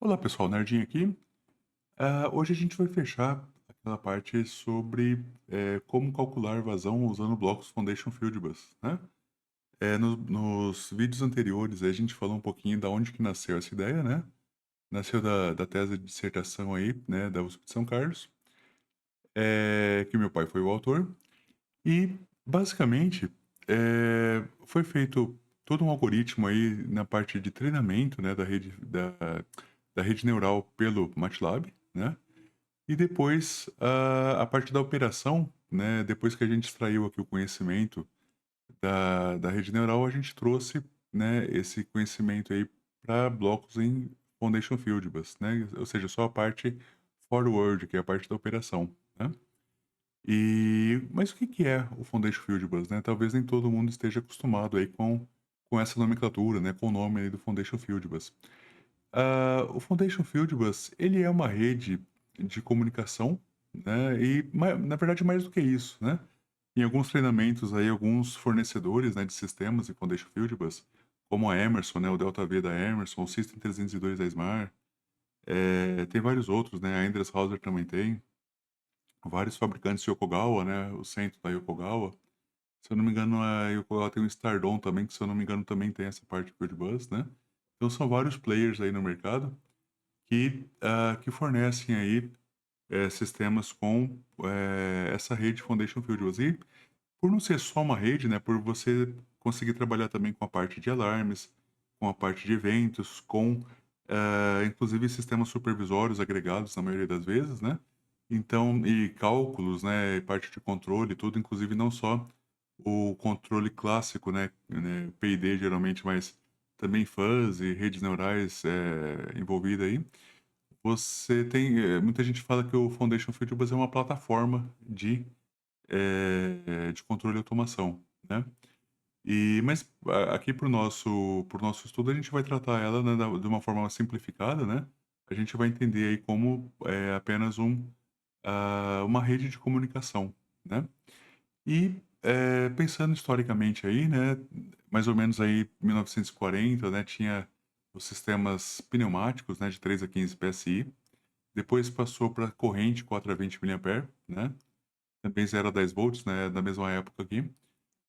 Olá pessoal, Nardinho aqui. Hoje a gente vai fechar aquela parte sobre como calcular vazão usando blocos Foundation Fieldbus, né? Nos vídeos anteriores a gente falou um pouquinho da onde que nasceu essa ideia, né? Nasceu da tese de dissertação aí, né, da USP de São Carlos, que meu pai foi o autor. E basicamente foi feito todo um algoritmo aí na parte de treinamento, né, da rede neural pelo MATLAB, né? E depois, a parte da operação, né, depois que a gente extraiu aqui o conhecimento da rede neural, a gente trouxe, né, esse conhecimento aí para blocos em Foundation Fieldbus, né, ou seja, só a parte forward, que é a parte da operação, né. Mas o que que é o Foundation Fieldbus, né? Talvez nem todo mundo esteja acostumado aí com essa nomenclatura, né, com o nome aí do Foundation Fieldbus. O Foundation Fieldbus, ele é uma rede de comunicação, né, na verdade mais do que isso, né. Em alguns treinamentos aí, alguns fornecedores, né, de sistemas em Foundation Fieldbus, como a Emerson, né, o Delta V da Emerson, o System 302 da Smart, tem vários outros, né, a Endress Hauser também tem, vários fabricantes de Yokogawa, né, o Centro da Yokogawa. Se eu não me engano, a Yokogawa tem o Stardom também, que se eu não me engano também tem essa parte de Fieldbus, né. Então são vários players aí no mercado que fornecem aí, sistemas com, essa rede Foundation Fieldbus. E por não ser só uma rede, né, por você conseguir trabalhar também com a parte de alarmes, com a parte de eventos, com, inclusive sistemas supervisórios agregados na maioria das vezes, né. Então e cálculos, né, e parte de controle tudo, inclusive não só o controle clássico, né, P&D geralmente, mas também fuzzy, redes neurais, envolvida aí. Você tem, muita gente fala que o Foundation Fieldbus é uma plataforma de controle e automação, né. Mas aqui para o nosso estudo a gente vai tratar ela, né, de uma forma simplificada, né. A gente vai entender aí como é apenas uma rede de comunicação, né. Pensando historicamente aí, né, mais ou menos aí 1940, né, tinha os sistemas pneumáticos, né, de 3 a 15 PSI. Depois passou para corrente 4 a 20 miliampere, né, também 0 a 10 volts, né, da mesma época aqui.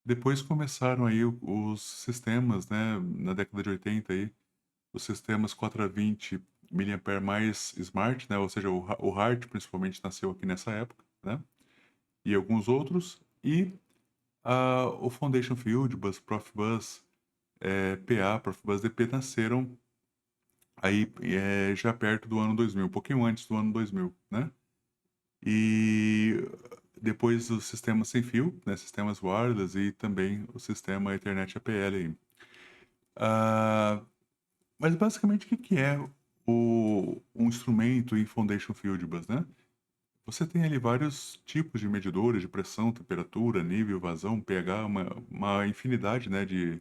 Depois começaram aí os sistemas, né, na década de 80 aí, os sistemas 4 a 20 miliampere mais smart, né, ou seja, o HART principalmente nasceu aqui nessa época, né, e alguns outros. O Foundation Fieldbus, Profibus, PA, Profibus DP nasceram aí, já perto do ano 2000, um pouquinho antes do ano 2000, né. E depois os sistemas sem fio, né, sistemas wireless e também o sistema Ethernet APL aí. Ah, mas basicamente o que que é um instrumento em Foundation Fieldbus, né? Você tem ali vários tipos de medidores de pressão, temperatura, nível, vazão, pH, uma infinidade, né, de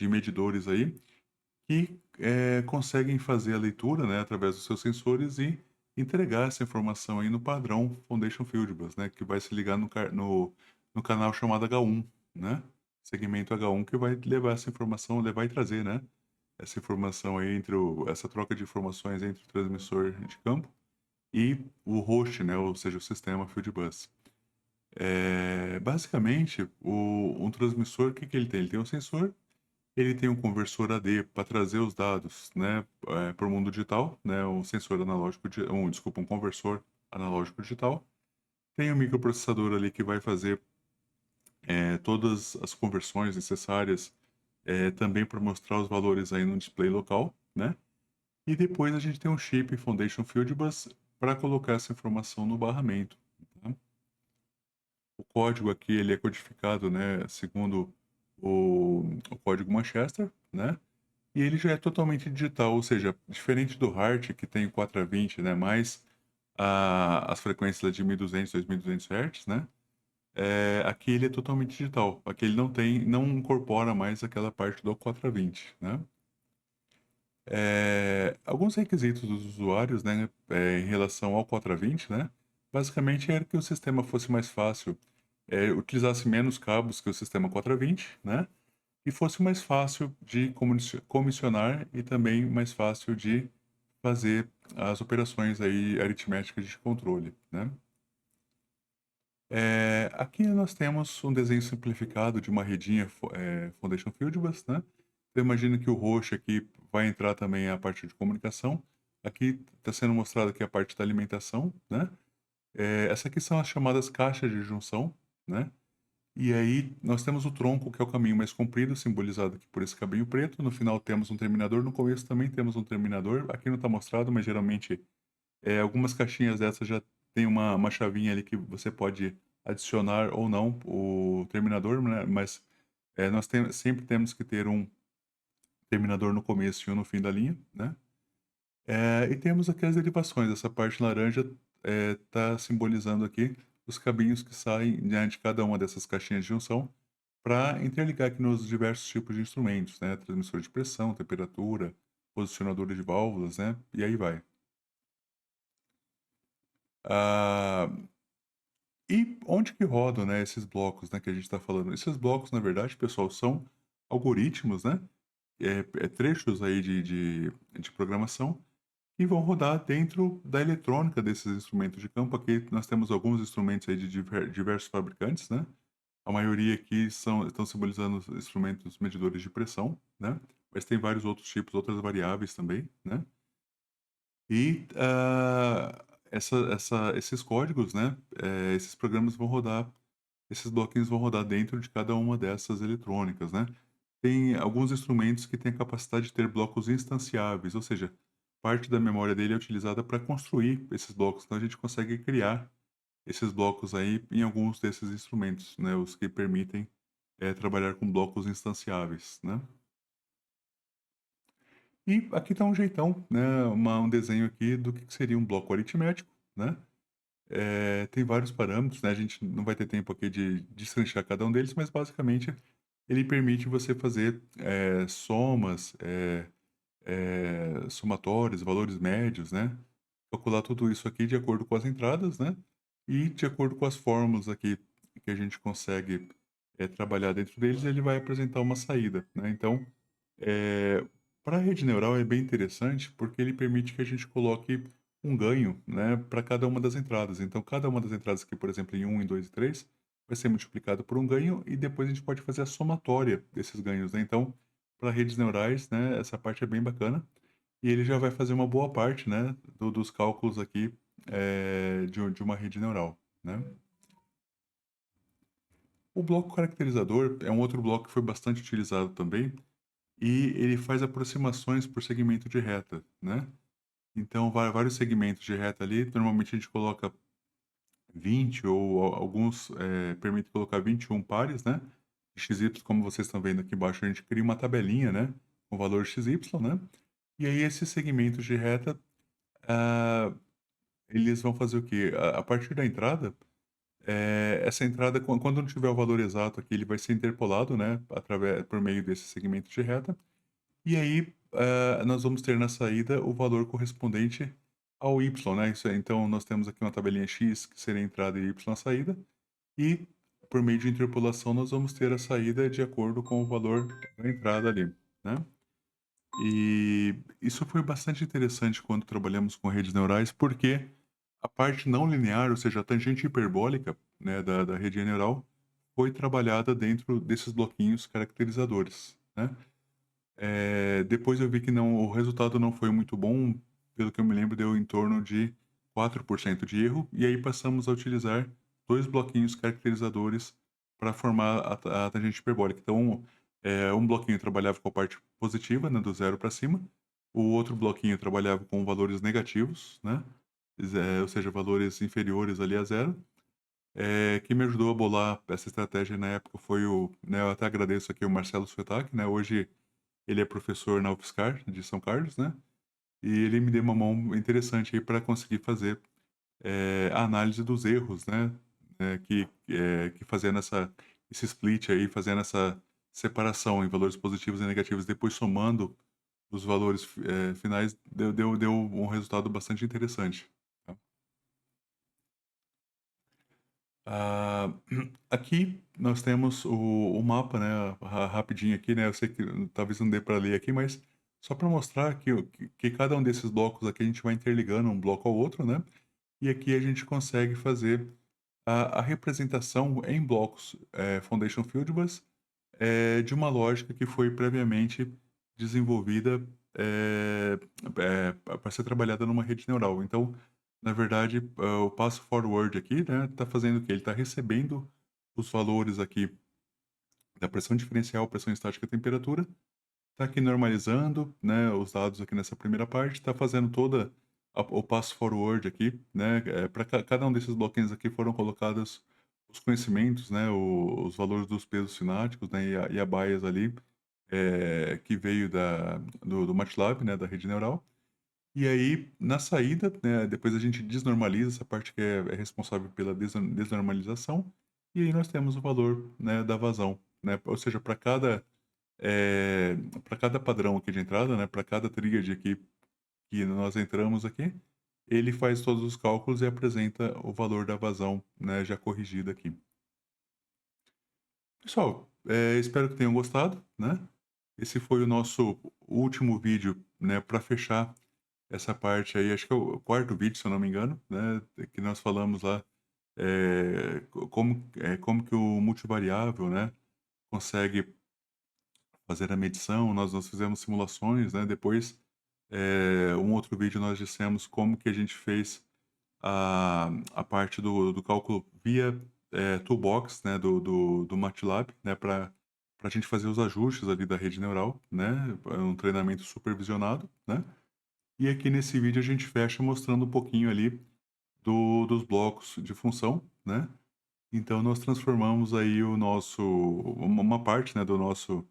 medidores aí que conseguem fazer a leitura, né, através dos seus sensores e entregar essa informação aí no padrão Foundation Fieldbus, né, que vai se ligar no canal chamado H1, né, segmento H1 que vai levar essa informação, levar e trazer, né, essa informação aí essa troca de informações entre o transmissor de campo e o host, né, ou seja, o sistema Fieldbus. Basicamente, um transmissor, o que que ele tem? Ele tem um sensor, ele tem um conversor AD para trazer os dados, né, para o mundo digital, né, um sensor analógico, desculpa, um conversor analógico digital. Tem um microprocessador ali que vai fazer todas as conversões necessárias, também para mostrar os valores aí no display local, né? E depois a gente tem um chip Foundation Fieldbus para colocar essa informação no barramento. Tá? O código aqui ele é codificado, né, segundo o código Manchester, né? E ele já é totalmente digital, ou seja, diferente do Hart, que tem o 4 a 20, né, mais as frequências lá de 1200, 2200 Hz, né? Aqui ele é totalmente digital. Aqui ele não incorpora mais aquela parte do 4 a 20, né? Alguns requisitos dos usuários, né, em relação ao 4 a 20, né? Basicamente era que o sistema fosse mais fácil, utilizasse menos cabos que o sistema 4 a 20, né? E fosse mais fácil de comissionar e também mais fácil de fazer as operações aí aritméticas de controle, né? Aqui nós temos um desenho simplificado de uma redinha Foundation Fieldbus, né? Eu imagino que o roxo aqui vai entrar também a parte de comunicação. Aqui está sendo mostrado aqui a parte da alimentação, né? Essa aqui são as chamadas caixas de junção, né? E aí nós temos o tronco, que é o caminho mais comprido, simbolizado aqui por esse caminho preto. No final temos um terminador, no começo também temos um terminador. Aqui não está mostrado, mas geralmente algumas caixinhas dessas já tem uma chavinha ali que você pode adicionar ou não o terminador, né? Mas sempre temos que ter um terminador no começo e um no fim da linha, né? E temos aqui as derivações. Essa parte laranja está simbolizando aqui os caminhos que saem, né, de cada uma dessas caixinhas de junção para interligar aqui nos diversos tipos de instrumentos, né? Transmissor de pressão, temperatura, posicionador de válvulas, né? E aí vai. Ah, e onde que rodam, né, esses blocos, né, que a gente está falando? Esses blocos, na verdade, pessoal, são algoritmos, né? Trechos aí de programação e vão rodar dentro da eletrônica desses instrumentos de campo. Aqui nós temos alguns instrumentos aí de diversos fabricantes, né? A maioria aqui estão simbolizando os instrumentos medidores de pressão, né? Mas tem vários outros tipos, outras variáveis também, né? E esses códigos, né? Esses programas vão rodar, esses bloquinhos vão rodar dentro de cada uma dessas eletrônicas, né? Tem alguns instrumentos que têm a capacidade de ter blocos instanciáveis, ou seja, parte da memória dele é utilizada para construir esses blocos. Então a gente consegue criar esses blocos aí em alguns desses instrumentos, né? Os que permitem trabalhar com blocos instanciáveis, né? E aqui está um jeitão, né? Um desenho aqui do que seria um bloco aritmético, né? Tem vários parâmetros, né? A gente não vai ter tempo aqui de destrinchar cada um deles, mas basicamente ele permite você fazer somas, somatórios, valores médios, né? Calcular tudo isso aqui de acordo com as entradas, né? E de acordo com as fórmulas aqui que a gente consegue trabalhar dentro deles, ele vai apresentar uma saída, né? Então, para a rede neural é bem interessante porque ele permite que a gente coloque um ganho, né, para cada uma das entradas. Então, cada uma das entradas aqui, por exemplo, em 1, em 2 e 3, vai ser multiplicado por um ganho e depois a gente pode fazer a somatória desses ganhos, né? Então, para redes neurais, né, essa parte é bem bacana. E ele já vai fazer uma boa parte, né, dos cálculos aqui de uma rede neural, né? O bloco caracterizador é um outro bloco que foi bastante utilizado também, e ele faz aproximações por segmento de reta, né? Então, vários segmentos de reta ali, normalmente a gente coloca 20 ou alguns permitem colocar 21 pares, né? De XY, como vocês estão vendo aqui embaixo, a gente cria uma tabelinha, né? Com valor XY, né? E aí esses segmentos de reta, ah, eles vão fazer o quê? A partir da entrada, essa entrada, quando não tiver o valor exato aqui, ele vai ser interpolado, né? Por meio desse segmento de reta. E aí, nós vamos ter na saída o valor correspondente ao y, né? Então, nós temos aqui uma tabelinha x, que seria a entrada, e y a saída. E, por meio de interpolação, nós vamos ter a saída de acordo com o valor da entrada ali, né? E isso foi bastante interessante quando trabalhamos com redes neurais, porque a parte não linear, ou seja, a tangente hiperbólica, né, da rede neural, foi trabalhada dentro desses bloquinhos caracterizadores, né? Depois eu vi que não, o resultado não foi muito bom, pelo que eu me lembro, deu em torno de 4% de erro, e aí passamos a utilizar dois bloquinhos caracterizadores para formar a tangente hiperbólica. Então, um bloquinho trabalhava com a parte positiva, né, do zero para cima, o outro bloquinho trabalhava com valores negativos, né, ou seja, valores inferiores ali a zero. Quem me ajudou a bolar essa estratégia na época foi né, eu até agradeço aqui o Marcelo Suetac, né, hoje ele é professor na UFSCar de São Carlos, né? E ele me deu uma mão interessante aí para conseguir fazer a análise dos erros, né? Que fazendo esse split aí, fazendo essa separação em valores positivos e negativos, depois somando os valores finais, deu um resultado bastante interessante. Tá? Ah, aqui nós temos o mapa, né? Rapidinho aqui, né? Eu sei que talvez não dê para ler aqui, mas só para mostrar que cada um desses blocos aqui a gente vai interligando um bloco ao outro, né? E aqui a gente consegue fazer a representação em blocos Foundation Fieldbus de uma lógica que foi previamente desenvolvida para ser trabalhada numa rede neural. Então, na verdade, o passo forward aqui, né, está fazendo o quê? Ele está recebendo os valores aqui da pressão diferencial, pressão estática e temperatura, está aqui normalizando, né, os dados aqui nessa primeira parte, está fazendo toda o passo forward aqui, né, para cada um desses bloquinhos aqui foram colocados os conhecimentos, né, os valores dos pesos cináticos, né, e a bias ali, que veio do MATLAB, né, da rede neural. E aí, na saída, né, depois a gente desnormaliza essa parte que é responsável pela desnormalização, e aí nós temos o valor, né, da vazão, né, ou seja, para cada padrão aqui de entrada, né, para cada tríade aqui que nós entramos aqui, ele faz todos os cálculos e apresenta o valor da vazão, né, já corrigida aqui. Pessoal, espero que tenham gostado, né? Esse foi o nosso último vídeo, né, para fechar essa parte aí, acho que é o quarto vídeo, se eu não me engano, né, que nós falamos lá como que o multivariável, né, consegue fazer a medição, nós fizemos simulações, né? Depois, um outro vídeo nós dissemos como que a gente fez a parte do cálculo via Toolbox, né? Do MATLAB, né? Para a gente fazer os ajustes ali da rede neural, né? É um treinamento supervisionado, né? E aqui nesse vídeo a gente fecha mostrando um pouquinho ali dos blocos de função, né? Então nós transformamos aí uma parte, né? Do nosso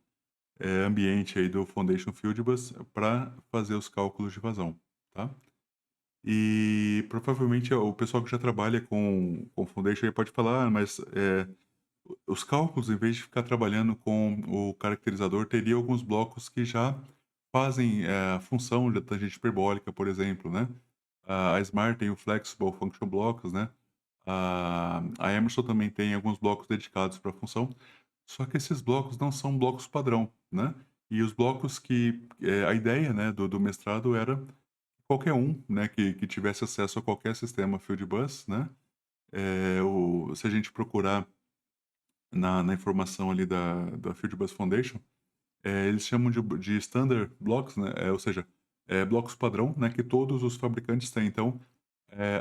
ambiente aí do Foundation Fieldbus para fazer os cálculos de vazão, tá? E provavelmente o pessoal que já trabalha com Foundation aí pode falar, mas os cálculos, em vez de ficar trabalhando com o caracterizador, teria alguns blocos que já fazem a função da tangente hiperbólica, por exemplo, né? A Smart tem o Flexible Function Blocks, né? A Emerson também tem alguns blocos dedicados para a função, só que esses blocos não são blocos padrão, né? E os blocos a ideia, né, do mestrado era qualquer um, né, que tivesse acesso a qualquer sistema Fieldbus, né? Se a gente procurar na informação ali da Fieldbus Foundation, eles chamam de Standard Blocks, né? Ou seja, blocos padrão, né, que todos os fabricantes têm. Então,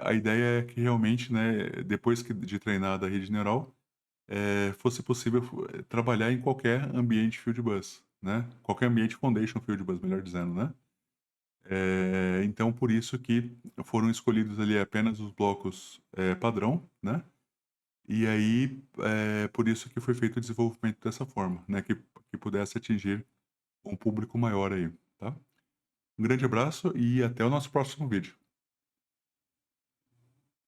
a ideia é que realmente, né, depois de treinada a rede neural, fosse possível trabalhar em qualquer ambiente Fieldbus, né? Qualquer ambiente Foundation Fieldbus, melhor dizendo, né? Então, por isso que foram escolhidos ali apenas os blocos padrão, né? E aí, por isso que foi feito o desenvolvimento dessa forma, né? Que pudesse atingir um público maior aí, tá? Um grande abraço e até o nosso próximo vídeo.